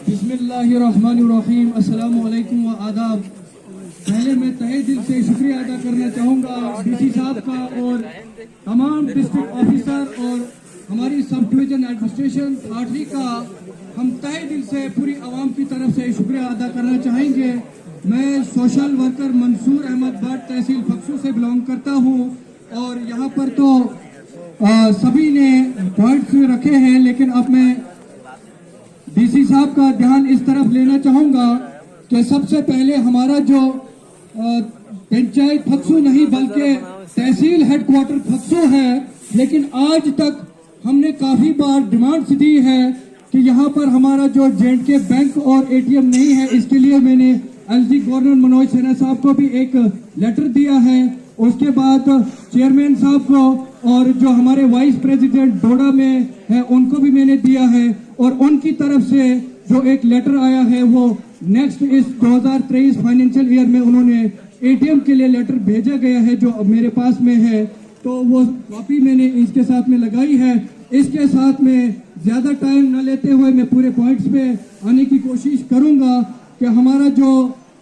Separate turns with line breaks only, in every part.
बिस्मिल्लाहिर्रहमानिर्रहीम, अस्सलामु अलैकुम व आदाब। पहले मैं तहे दिल से शुक्रिया अदा करना चाहूँगा डीसी साहब का और तमाम डिस्ट्रिक्ट ऑफिसर और हमारी सब डिवीजन एडमिनिस्ट्रेशन थाटरी का हम तहे दिल से पूरी आवाम की तरफ से शुक्रिया अदा करना चाहेंगे। मैं सोशल वर्कर मंसूर अहमद भट्ट तहसील फक्सू से बिलोंग करता हूँ और यहाँ पर तो सभी ने पॉइंट्स रखे हैं, लेकिन अब मैं डीसी साहब का ध्यान इस तरफ लेना चाहूँगा कि सबसे पहले हमारा जो पंचायत फक्सू नहीं बल्कि तहसील हेडक्वार्टर फक्सू है, लेकिन आज तक हमने काफ़ी बार डिमांड्स दी है कि यहाँ पर हमारा जो J&K बैंक और एटीएम नहीं है। इसके लिए मैंने एलजी गवर्नर मनोज सिन्हा साहब को भी एक लेटर दिया है, उसके बाद चेयरमैन साहब को और जो हमारे वाइस प्रेसिडेंट डोडा में है उनको भी मैंने दिया है और उनकी तरफ से जो एक लेटर आया है वो नेक्स्ट इस 2023 फाइनेंशियल ईयर में उन्होंने एटीएम के लिए लेटर भेजा गया है जो अब मेरे पास में है, तो वो कॉपी मैंने इसके साथ में लगाई है। इसके साथ में ज़्यादा टाइम न लेते हुए मैं पूरे पॉइंट्स पे आने की कोशिश करूंगा कि हमारा जो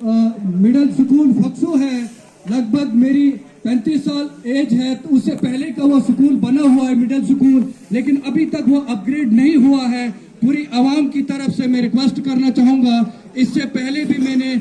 मिडिल स्कूल फक्सू है, लगभग मेरी 35 साल एज है, तो उससे पहले का वो स्कूल बना हुआ है मिडिल स्कूल, लेकिन अभी तक वो अपग्रेड नहीं हुआ है। पूरी आवाम की तरफ से मैं रिक्वेस्ट करना चाहूँगा, इससे पहले भी मैंने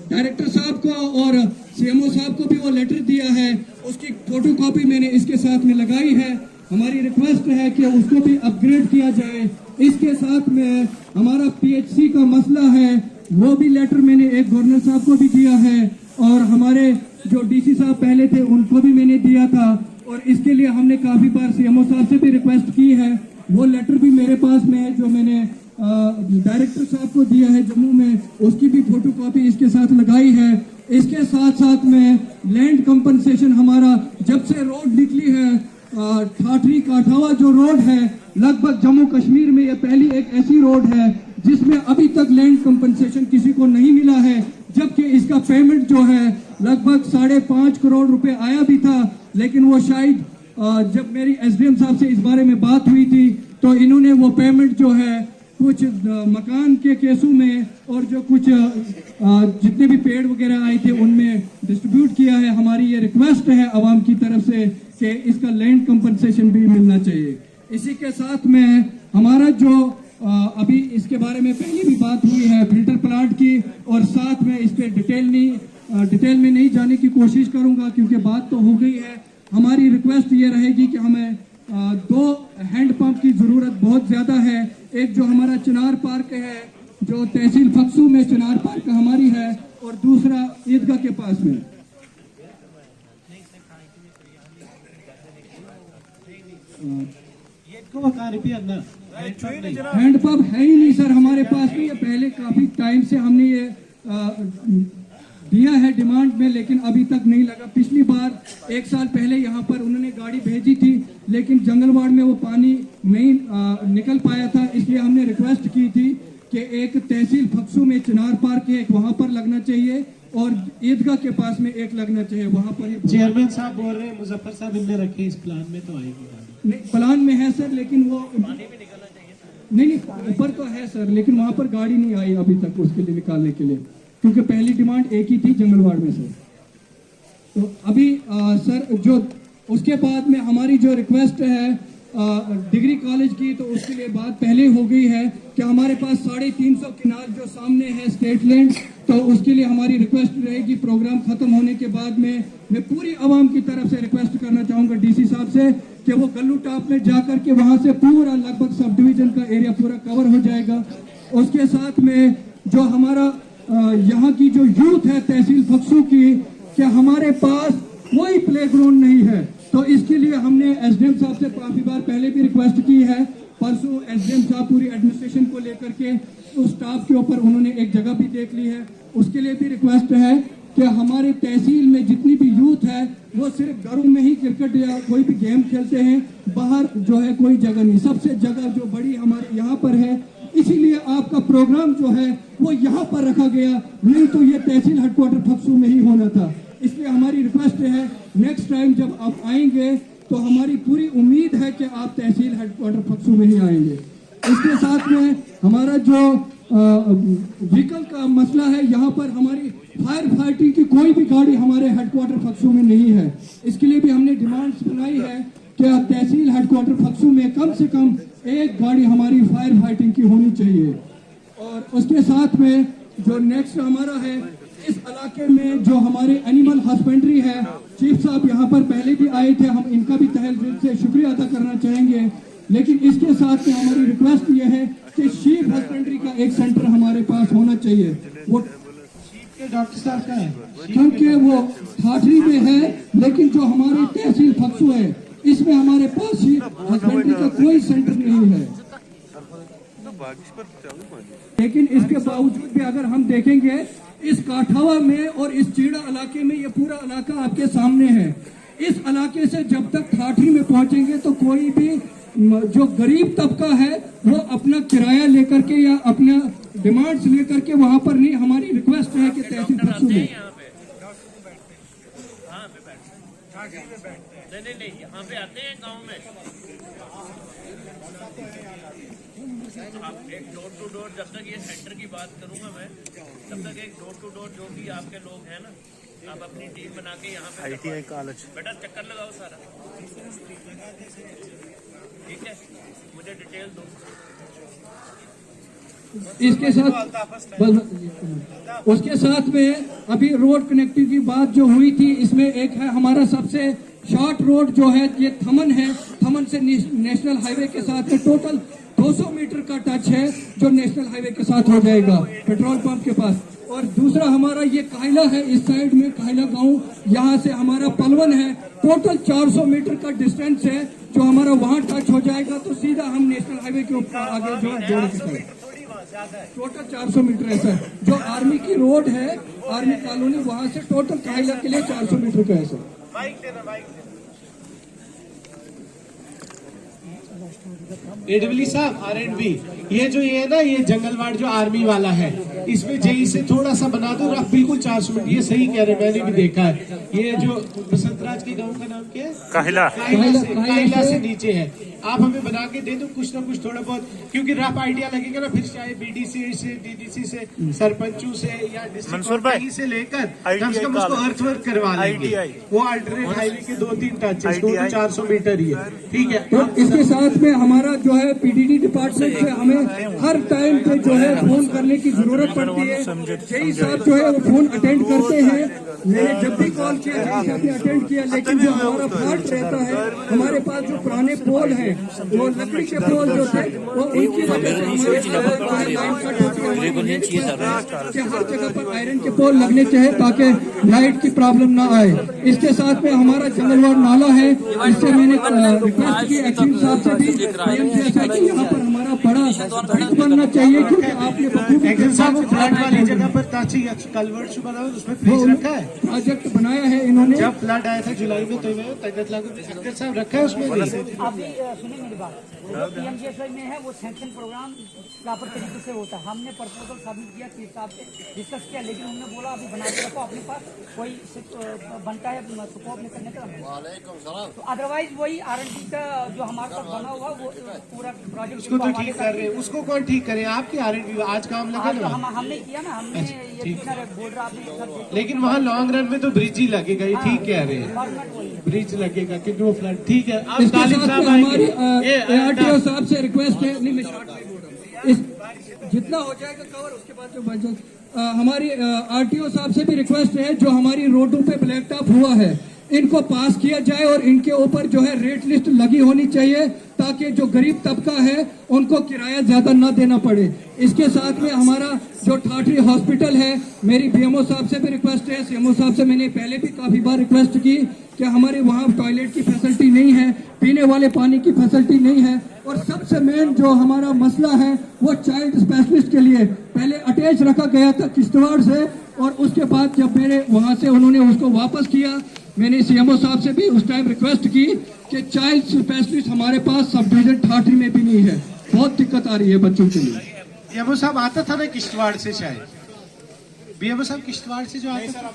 डायरेक्टर साहब को और सीएमओ साहब को भी वो लेटर दिया है, उसकी फोटोकॉपी मैंने इसके साथ में लगाई है। हमारी रिक्वेस्ट है कि उसको भी अपग्रेड किया जाए। इसके साथ में हमारा पीएचसी का मसला है, वो भी लेटर मैंने एक गवर्नर साहब को भी दिया है और हमारे जो डीसी साहब पहले थे उनको भी मैंने दिया था और इसके लिए हमने काफ़ी बार सीएमओ साहब से भी रिक्वेस्ट की है। वो लेटर भी मेरे पास में है जो मैंने डायरेक्टर साहब को दिया है जम्मू में, उसकी भी फोटोकॉपी इसके साथ लगाई है। इसके साथ साथ में लैंड कंपनसेशन हमारा जब से रोड निकली है ठाठरी काठावा जो रोड है, लगभग जम्मू कश्मीर में ये पहली एक ऐसी रोड है जिसमें अभी तक लैंड कंपनसेशन किसी को नहीं मिला है, जबकि इसका पेमेंट जो है लगभग 5.5 करोड़ रुपए आया भी था, लेकिन वो शायद जब मेरी एसडीएम साहब से इस बारे में बात हुई थी तो इन्होंने वो पेमेंट जो है कुछ मकान के केसों में और जो कुछ जितने भी पेड़ वगैरह आए थे उनमें डिस्ट्रीब्यूट किया है। हमारी ये रिक्वेस्ट है आवाम की तरफ से कि इसका लैंड कंपनसेशन भी मिलना चाहिए। इसी के साथ में हमारा जो अभी इसके बारे में पहले भी बात हुई है फिल्टर प्लांट की, और साथ में इस पर डिटेल में नहीं जाने की कोशिश करूंगा क्योंकि बात तो हो गई है। हमारी रिक्वेस्ट ये रहेगी कि हमें 2 हैंडपंप की ज़रूरत बहुत ज़्यादा है। एक जो हमारा चिनार पार्क है जो तहसील फक्सू में चिनार पार्क हमारी है, और दूसरा ईदगाह के पास में। हैंडपंप है ही नहीं सर हमारे पास में। ये पहले काफ़ी टाइम से हमने ये दिया है डिमांड में, लेकिन अभी तक नहीं लगा। पिछली बार 1 साल पहले यहाँ पर उन्होंने गाड़ी भेजी थी, लेकिन जंगलवाड़ में वो पानी नहीं निकल पाया था, इसलिए हमने रिक्वेस्ट की थी कि एक तहसील फक्सू में चिनार पार्क है, एक वहाँ पर लगना चाहिए और ईदगाह के पास में एक लगना चाहिए, वहाँ पर।
चेयरमैन साहब बोल रहे हैं मुजफ्फर साहब इनने रखे इस प्लान में, तो आएगी
नहीं प्लान में है सर, लेकिन वो नहीं ऊपर तो है सर, लेकिन वहाँ पर गाड़ी नहीं आई अभी तक उसके लिए निकालने के लिए, क्योंकि पहली डिमांड एक ही थी जंगलवाड़ में सर। तो अभी सर जो उसके बाद में हमारी जो रिक्वेस्ट है डिग्री कॉलेज की, तो उसके लिए बात पहले हो गई है कि हमारे पास 350 किनाल जो सामने है स्टेट लैंड, तो उसके लिए हमारी रिक्वेस्ट रहेगी प्रोग्राम खत्म होने के बाद में मैं पूरी आवाम की तरफ से रिक्वेस्ट करना चाहूँगा डीसी साहब से कि वो गल्लू टॉप में जाकर के वहाँ से पूरा लगभग सब डिवीजन का एरिया पूरा कवर हो जाएगा। उसके साथ में जो हमारा यहाँ की जो यूथ है तहसील फक्सू की, क्या हमारे पास कोई प्ले ग्राउंड नहीं है, तो इसके लिए हमने एसडीएम साहब से काफ़ी बार पहले भी रिक्वेस्ट की है। परसों एसडीएम साहब पूरी एडमिनिस्ट्रेशन को लेकर के उस स्टाफ के ऊपर उन्होंने एक जगह भी देख ली है, उसके लिए भी रिक्वेस्ट है कि हमारे तहसील में जितनी भी यूथ है वो सिर्फ घरों में ही क्रिकेट या कोई भी गेम खेलते हैं, बाहर जो है कोई जगह नहीं। सबसे जगह जो बड़ी हमारे यहाँ पर है, इसीलिए आपका प्रोग्राम जो है वो यहाँ पर रखा गया, नहीं तो ये तहसील हेडक्वार्टर फक्सू में ही होना था। इसलिए हमारी रिक्वेस्ट है नेक्स्ट टाइम जब आप आएंगे तो हमारी पूरी उम्मीद है कि आप तहसील हेडक्वार्टर फक्सू में ही आएंगे। इसके साथ में हमारा जो व्हीकल का मसला है, यहाँ पर हमारी फायर फाइटिंग की कोई भी गाड़ी हमारे हेडक्वार्टर फक्सू में नहीं है। इसके लिए भी हमने डिमांड्स बनाई है कि तहसील हेडक्वार्टर फक्सू में कम से कम एक गाड़ी हमारी फायर फाइटिंग की होनी चाहिए। और उसके साथ में जो नेक्स्ट हमारा है, इस इलाके में जो हमारे एनिमल हस्बेंड्री है, चीफ साहब यहाँ पर पहले भी आए थे, हम इनका भी तहे दिल से शुक्रिया अदा करना चाहेंगे। लेकिन इसके साथ में हमारी रिक्वेस्ट ये है कि शीप हस्बेंड्री का एक सेंटर हमारे पास होना चाहिए। वो
डॉक्टर साहब का है,
क्योंकि वो ठाठरी में है, लेकिन जो हमारी तहसील फक्सू है इसमें हमारे पास शीप हस्बेंड्री का कोई सेंटर नहीं है। लेकिन इसके बावजूद भी अगर हम देखेंगे इस काठावा में और इस चीड़ा इलाके में, ये पूरा इलाका आपके सामने है। इस इलाके से जब तक ठाठरी में पहुंचेंगे तो कोई भी जो गरीब तबका है वो अपना किराया लेकर के या अपना डिमांड्स लेकर के वहां पर नहीं। हमारी रिक्वेस्ट है कि तहसील फक्सू में
नहीं यहाँ पे आते हैं गांव में। आप एक डोर टू डोर, जब तक ये सेंटर की बात करूंगा मैं, तब तक एक डोर टू डोर जो भी आपके लोग हैं ना, आप अपनी टीम बना के यहाँ पे ITI कॉलेज बेटा चक्कर लगाओ सारा, ठीक है? मुझे डिटेल दो।
इसके साथ उसके साथ में अभी रोड कनेक्टिविटी की बात जो हुई थी, इसमें एक है हमारा सबसे शॉर्ट रोड जो है ये थमन है। थमन से नेशनल हाईवे के साथ में टोटल 200 मीटर का टच है जो नेशनल हाईवे के साथ हो जाएगा पेट्रोल पंप के पास। और दूसरा हमारा ये कायला है, इस साइड में कायला गांव, यहाँ से हमारा पलवन है, टोटल 400 मीटर का डिस्टेंस है जो हमारा वहाँ टच हो जाएगा तो सीधा हम नेशनल हाईवे के ऊपर आगे जो जोड़ के टोटल 400 मीटर है सर। जो आर्मी की रोड है, आर्मी कॉलोनी, वहाँ से टोटल कायला के लिए 400 मीटर का है सर।
एडब्ल्यू साहब R&B, ये जो ये है ना, ये जंगलवाड़ जो आर्मी वाला है, इसमें जेई से थोड़ा सा बना दो रफ, बिल्कुल 400 मीटर। ये सही कह रहे, मैंने भी देखा है। ये जो बसंतराज के गांव का नाम क्या है? काहिला से नीचे है। आप हमें बना के दे दो कुछ ना कुछ थोड़ा बहुत, क्योंकि रफ आइडिया लगेगा ना, फिर चाहे BDC से, DDC से, सरपंचों से या डिस्ट्रिक्ट कहीं से लेकर कम से कम उसको अर्थवर्क करवा लेंगे। वो अल्टरनेट हाईवे के 2-3 टच है, 400 मीटर ही है, ठीक है?
तो इसके साथ में हमारा जो है PDD डिपार्टमेंट से हमें हर टाइम पे जो है फोन करने की जरूरत पड़ती है। जेई साहब जो है वो फोन अटेंड करते हैं, मैंने जब भी कॉल किया जेई साहब ने अटेंड किया। लेकिन जो हमारा फॉल्ट रहता है, हमारे पास जो पुराने पोल है, वो लकड़ी के पोल जो थे, वो उनकी वजह से हमारे लाइन कट होती है कि हर जगह पर आयरन के पोल लगने चाहिए ताकि लाइट की प्रॉब्लम ना आए। इसके साथ में हमारा जंगलवाड़ नाला है, इससे मैंने रिक्वेस्ट की एक्शन साहब से भी, यहाँ पर हमारा बड़ा ब्रिज बनना चाहिए, क्योंकि आपने
फ्लड वाली जगह पर ताची कलवर्ट बनाओ, उसमें फ्रीज रखा है,
प्रोजेक्ट बनाया है इन्होंने।
जब फ्लड आया था जुलाई में, तो तैनात लागू साहब रखा है उसमें।
अभी सुनिए मेरी बात, PMGSY में है वो सैंक्शन प्रोग्राम प्रॉपर तरीके से होता है। हमने प्रपोजल सबमिट किया, चीफ साहब से डिस्कस किया, लेकिन उन्होंने बोला अभी बना के रखो, अपने पास कोई बनता है सपोर्ट नहीं करने का। तो अदरवाइज वही R&D का जो हमारे पास बना हुआ वो पूरा प्रोजेक्ट
उसको तो ठीक कर रहे हैं, उसको कौन ठीक करे? आपकी R&D आज काम लगा ना,
हमने किया ना, हमने ये बोल रहा आपने।
लेकिन वहाँ लॉन्ग रन में तो ब्रिज ही लगेगा, ये ठीक कह रहे हैं, ब्रिज लगेगा क्योंकि वो फ्लड। ठीक है, अब तालिब साहब
हमारी ARTO साहब से रिक्वेस्ट है, नहीं मैं शॉर्ट नहीं बोल रहा, इस जितना हो जाएगा कवर उसके बाद जो बच हमारी RTO साहब से भी रिक्वेस्ट है, जो हमारी रोडों पे ब्लैक टॉप हुआ है इनको पास किया जाए और इनके ऊपर जो है रेट लिस्ट लगी होनी चाहिए ताकि जो गरीब तबका है उनको किराया ज्यादा ना देना पड़े। इसके साथ में हमारा जो ठाठरी हॉस्पिटल है, मेरी BMO साहब से भी रिक्वेस्ट है, CMO साहब से मैंने पहले भी काफी बार रिक्वेस्ट की कि हमारे वहाँ टॉयलेट की फैसिलिटी नहीं है, पीने वाले पानी की फैसिलिटी नहीं है, और सबसे मेन जो हमारा मसला है वो चाइल्ड स्पेशलिस्ट के लिए पहले अटैच रखा गया था किश्तवाड़ से, और उसके बाद जब मेरे वहाँ से उन्होंने उसको वापस किया, मैंने CMO साहब से भी उस टाइम रिक्वेस्ट की कि चाइल्ड स्पेशलिस्ट हमारे पास सब डिवीजन ठाठरी में भी नहीं है, बहुत दिक्कत आ रही है बच्चों के लिए।
BMO साहब आता था ना किश्तवाड़ से, शायद BMO साहब किश्तवाड़ से जो आता था,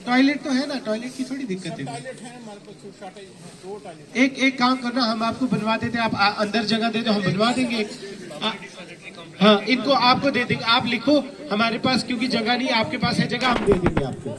टॉयलेट तो है ना, टॉयलेट की थोड़ी दिक्कत है। एक काम करना, हम आपको बनवा देते हैं, आप अंदर जगह दे दो, हम बनवा देंगे। हाँ, इनको आपको दे देंगे, आप लिखो हमारे पास, क्योंकि जगह नहीं, आपके पास है जगह, हम दे देंगे आपको।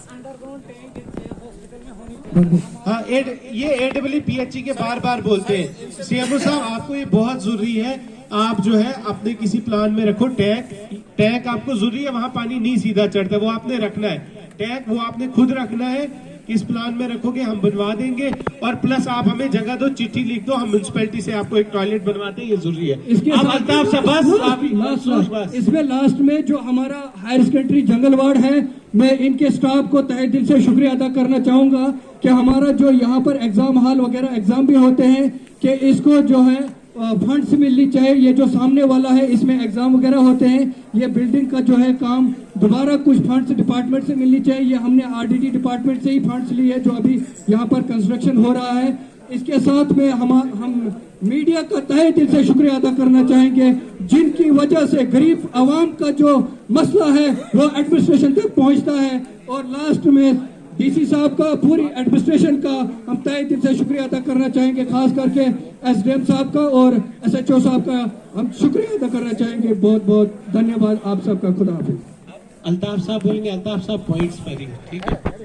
हाँ, ये AWPHE के बार बार बोलते हैं। CMO साहब, आपको ये बहुत जरूरी है, आप जो है अपने किसी प्लान में रखो टैंक आपको जरूरी है, वहां पानी नहीं सीधा चढ़ता, वो आपने रखना है। टैंक वो आपने खुद रखना है, किस प्लान में रखोगे हम बनवा देंगे। और प्लस आप हमें जगह दो, चिट्ठी लिख दो, हम म्युनिसिपैलिटी से आपको एक टॉयलेट बनवाते हैं, ये जरूरी है।
इसके
अब
साथ
अल्ताफ साहब बस
इसमें लास्ट में जो हमारा हायर सेकेंडरी जंगलवाड़ है, मैं इनके स्टाफ को तहे दिल से शुक्रिया अदा करना चाहूंगा कि हमारा जो यहाँ पर एग्जाम हॉल वगैरह एग्जाम भी होते हैं, कि इसको जो है फंड्स मिलनी चाहिए। ये जो सामने वाला है, इसमें एग्जाम वगैरह होते हैं, ये बिल्डिंग का जो है काम दोबारा कुछ फंड्स डिपार्टमेंट से मिलनी चाहिए। ये हमने RDD डिपार्टमेंट से ही फंड्स लिए है, जो अभी यहाँ पर कंस्ट्रक्शन हो रहा है। इसके साथ में हम मीडिया का तहे दिल से शुक्रिया अदा करना चाहेंगे, जिनकी वजह से गरीब आवाम का जो मसला है वो एडमिनिस्ट्रेशन तक पहुंचता है। और लास्ट में DC साहब का, पूरी एडमिनिस्ट्रेशन का हम तहे दिल से शुक्रिया अदा करना चाहेंगे, खास करके SDM साहब का और SHO साहब का हम शुक्रिया अदा करना चाहेंगे। बहुत बहुत धन्यवाद आप सबका। खुदा हाफिज।
अल्ताफ साहब बोलेंगे, अल्ताफ साहब पॉइंट्स पर ही, ठीक है।